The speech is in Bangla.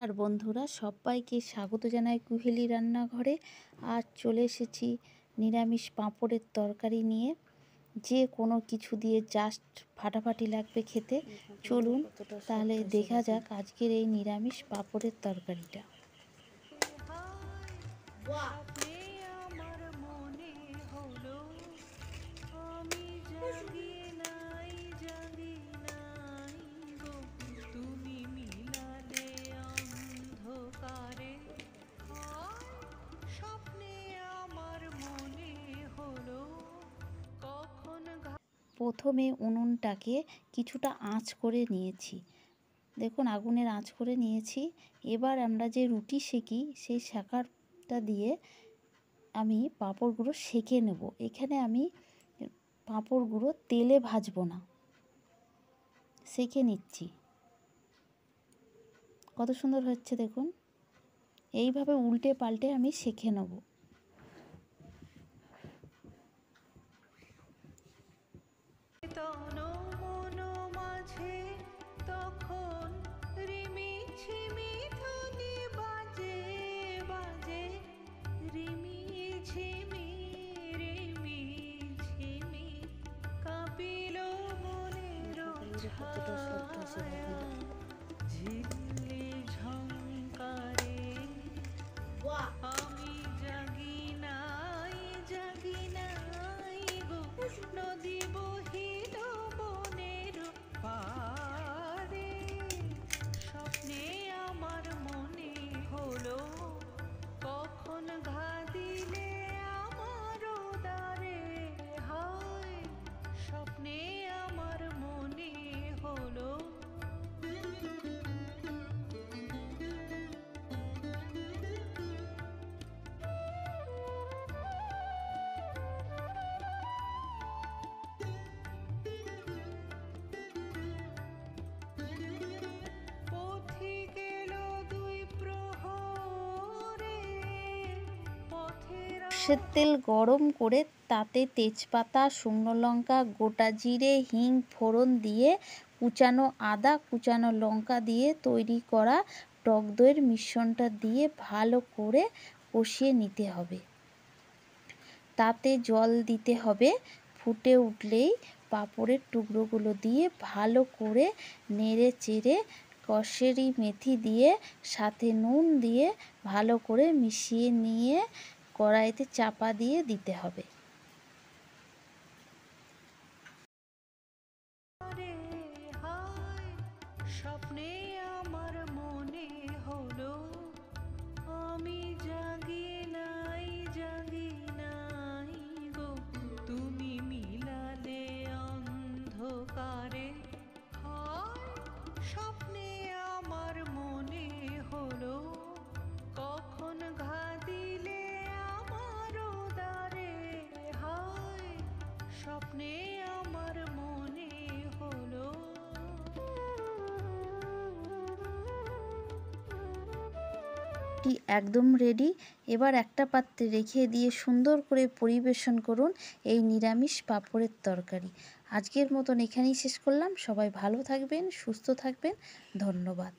আর বন্ধুরা সবাইকে স্বাগত জানাই কুহেলি রান্নাঘরে। আজ চলে এসেছি নিরামিষ পাঁপড়ের তরকারি নিয়ে। যে কোনো কিছু দিয়ে জাস্ট ফাটাফাটি লাগবে খেতে। চলুন তাহলে দেখা যাক আজকের এই নিরামিষ পাঁপড়ের তরকারিটা। প্রথমে উনুনটাকে কিছুটা আঁচ করে নিয়েছি। দেখুন আগুনের আঁচ করে নিয়েছি। এবার আমরা যে রুটি সেকি সেই সেকাটা দিয়ে আমি পাঁপড়গুলো সেকে নেব। এখানে আমি পাঁপড়গুলো তেলে ভাজবো না, সেকে নিচ্ছি। কত সুন্দর হচ্ছে দেখুন। এইভাবে উল্টে পাল্টে আমি সেকে নেব। নদী বহিল বনের পারে, স্বপ্নে আমার মনে হলো কখন ঘা দিলে আমার দ্বারে, হায় স্বপ্নে আমার মনে হলো। সর্ষের তেল গরম করে তাতে তেজপাতা, শুকনো লঙ্কা, গোটা জিরে, হিং ফোড়ন দিয়ে কুচানো আদা, কুচানো লঙ্কা দিয়ে তৈরি করা টক দইয়ের মিশ্রণটা দিয়ে ভালো করে কষিয়ে নিতে হবে। তাতে জল দিতে হবে। ফুটে উঠলেই পাঁপড়ের টুকরোগুলো দিয়ে ভালো করে নেড়ে চেড়ে কসুরি মেথি দিয়ে সাথে নুন দিয়ে ভালো করে মিশিয়ে নিয়ে কড়াইতে চাপা দিয়ে দিতে হবে। স্বপ্নে আমার মনে হলো আমি জাগি নাই গো, তুমি মিলালে অন্ধকারে, স্বপ্নে আমার মনে হলো কখন ঘা দিলে আমার দ্বারে, হায় স্বপ্নে আমার মনে হলো। একদম রেডি। এবার একটা পাত্রে রেখে দিয়ে সুন্দর করে পরিবেশন করুন এই নিরামিষ পাঁপড়ের তরকারি। আজকের মতন এখানেই শেষ করলাম। সবাই ভালো থাকবেন, সুস্থ থাকবেন। ধন্যবাদ।